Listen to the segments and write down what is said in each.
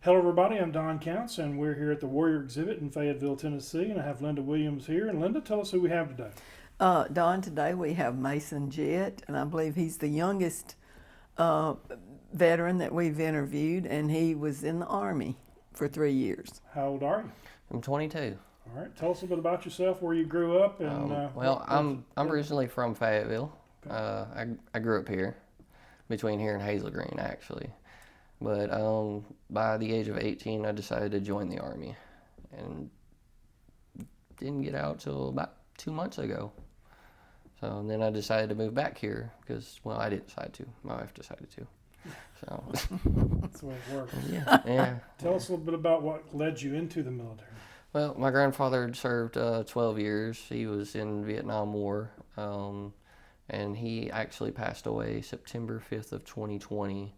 Hello, everybody. I'm Don Counts, and we're here at the Warrior Exhibit in Fayetteville, Tennessee. And I have Linda Williams here. And Linda, tell us who we have today. Don, today we have Mason Jett, and I believe he's the youngest uh, veteran that we've interviewed, and he was in the Army for 3 years. How old are you? I'm 22. All right. Tell us a bit about yourself, where you grew up, and I'm originally from Fayetteville. I grew up here, between here and Hazel Green, actually. But by the age of 18, I decided to join the Army, and didn't get out till about 2 months ago. So and then I decided to move back here because, well, I didn't decide to. My wife decided to. So that's the way it works. yeah. Tell us a little bit about what led you into the military. Well, my grandfather had served 12 years. He was in the Vietnam War, and he actually passed away September 5th of 2020.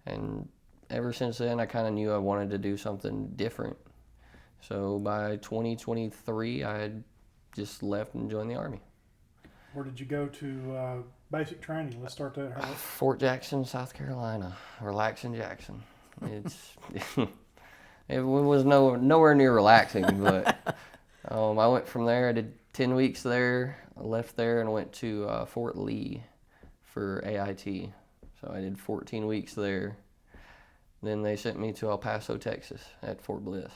And ever since then, I kind of knew I wanted to do something different. So by 2023, I had just left and joined the Army. Where did you go to basic training? Let's start there. Fort Jackson, South Carolina. Relaxing Jackson. It was nowhere near relaxing, but I went from there. I did 10 weeks there. I left there and went to Fort Lee for AIT. So I did 14 weeks there. Then they sent me to El Paso, Texas at Fort Bliss.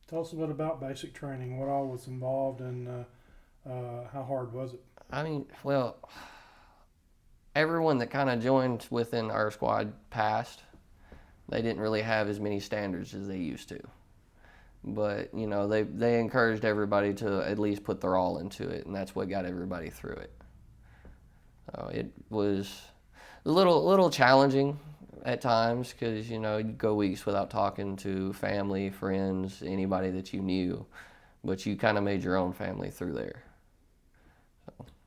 Tell us a bit about basic training. What all was involved, and how hard was it? I mean, well, everyone that kind of joined within our squad passed. They didn't really have as many standards as they used to. But, you know, they encouraged everybody to at least put their all into it, and that's what got everybody through it. So it was a little challenging at times because, you know, you'd go weeks without talking to family, friends, anybody that you knew, but you kind of made your own family through there.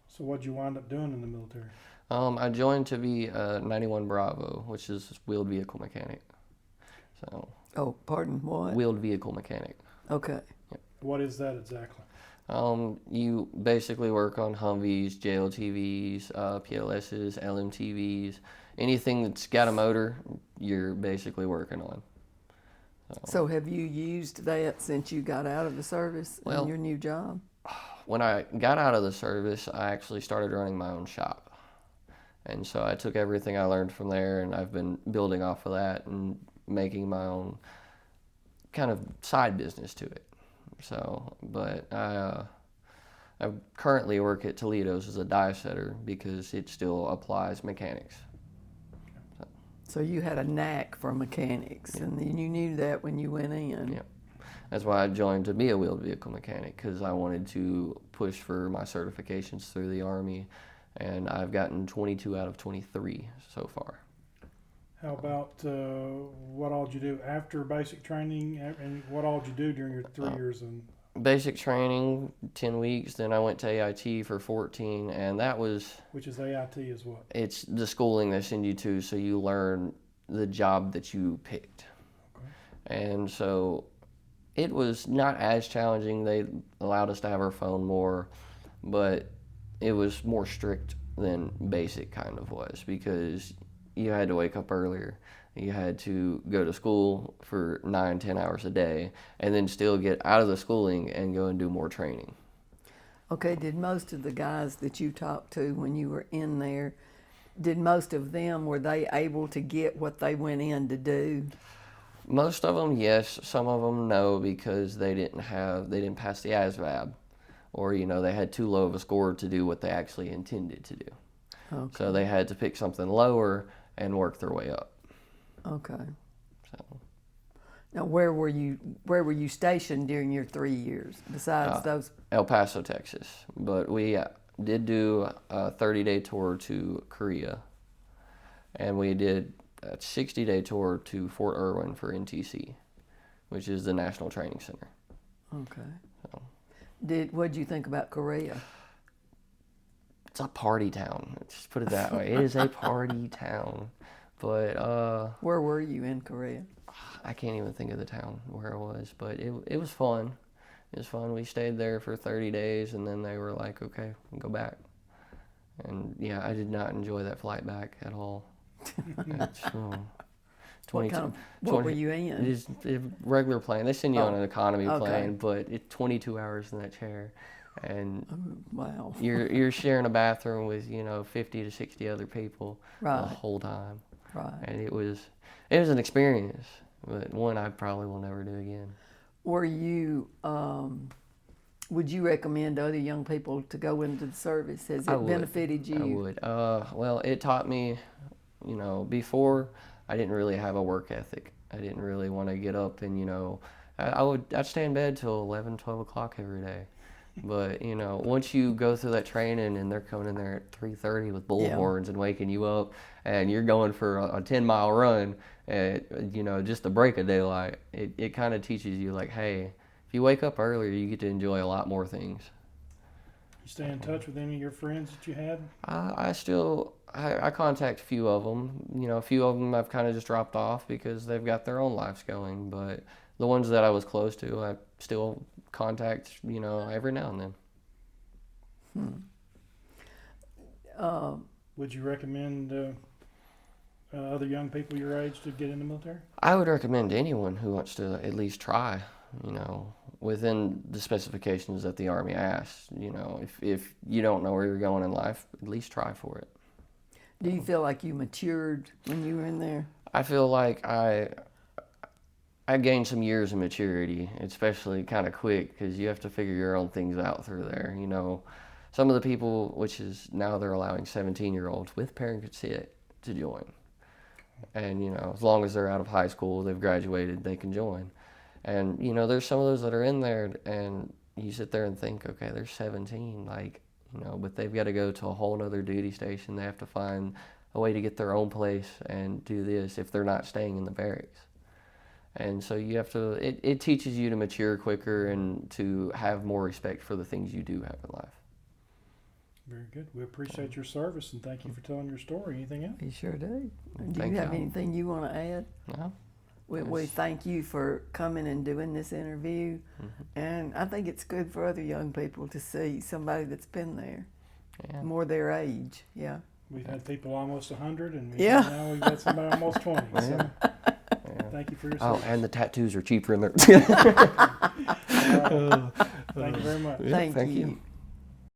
So what'd you wind up doing in the military? I joined to be a 91 Bravo, which is wheeled vehicle mechanic. So. Oh, pardon, what? Wheeled vehicle mechanic. Okay. Yep. What is that exactly? You basically work on Humvees, JLTVs, PLSs, LMTVs, anything that's got a motor, you're basically working on. So have you used that since you got out of the service in your new job? When I got out of the service, I actually started running my own shop. And so I took everything I learned from there, and I've been building off of that and making my own kind of side business to it. So, but I currently work at Toledo's as a die setter because it still applies mechanics. So you had a knack for mechanics, and then you knew that when you went in. Yeah. That's why I joined to be a wheeled vehicle mechanic, because I wanted to push for my certifications through the Army, and I've gotten 22 out of 23 so far. How about what all did you do after basic training, and what all did you do during your 3 years? Basic training, 10 weeks, then I went to AIT for 14, and that was... Which is AIT is what? It's the schooling they send you to, so you learn the job that you picked. Okay. And so it was not as challenging. They allowed us to have our phone more, but it was more strict than basic kind of was, because you had to wake up earlier. You had to go to school for 9-10 hours a day, and then still get out of the schooling and go and do more training. Okay, did most of the guys that you talked to when you were in there, were they able to get what they went in to do? Most of them, yes. Some of them, no, because they didn't pass the ASVAB, or, you know, they had too low of a score to do what they actually intended to do. Okay. So they had to pick something lower and work their way up. Okay. So. Now, where were you stationed during your 3 years besides those? El Paso, Texas. But we did do a 30-day tour to Korea, and we did a 60-day tour to Fort Irwin for NTC, which is the National Training Center. Okay. So. What'd you think about Korea? It's a party town. Let's put it that way. It is a party town. But where were you in Korea? I can't even think of the town where it was, but it was fun. It was fun. We stayed there for 30 days, and then they were like, okay, go back. And yeah, I did not enjoy that flight back at all. What were you in? Just a regular plane. They send you on an economy okay. plane, but it's 22 hours in that chair, and Wow. you're sharing a bathroom with 50 to 60 other people the Right. whole time, Right. and it was an experience, but one I probably will never do again. Were you? Would you recommend other young people to go into the service? Has it benefited you? I would. Well, it taught me, before I didn't really have a work ethic. I didn't really want to get up and, I'd stay in bed till 11, 12 o'clock every day. But, once you go through that training and they're coming in there at 3:30 with bullhorns and waking you up and you're going for a 10-mile run, just to break a daylight, it kind of teaches you like, hey, if you wake up earlier, you get to enjoy a lot more things. You stay in touch with any of your friends that you had? I contact a few of them. A few of them I've kind of just dropped off because they've got their own lives going. But the ones that I was close to, I still contact, every now and then. Would you recommend other young people your age to get in the military? I would recommend anyone who wants to at least try, within the specifications that the Army asks. If you don't know where you're going in life, at least try for it. Do you feel like you matured when you were in there? I feel like I gained some years of maturity, especially kind of quick, because you have to figure your own things out through there. Some of the people, which is now they're allowing 17-year-olds with parent consent to join. And, as long as they're out of high school, they've graduated, they can join. And, there's some of those that are in there and you sit there and think, okay, they're 17, but they've got to go to a whole nother duty station. They have to find a way to get their own place and do this if they're not staying in the barracks. And so you have to, it teaches you to mature quicker and to have more respect for the things you do have in life. Very good. We appreciate your service and thank you for telling your story. Anything else? You sure do. Do Thank you have y'all. anything you want to add? No? We thank you for coming and doing this interview. And I think it's good for other young people to see somebody that's been there, more their age. Yeah. We've had people almost 100 and Yeah. now we've got somebody almost 20. So Yeah. thank you for your Oh, service. and the tattoos are cheaper in there. Thank you very much. Thank Thank you. you.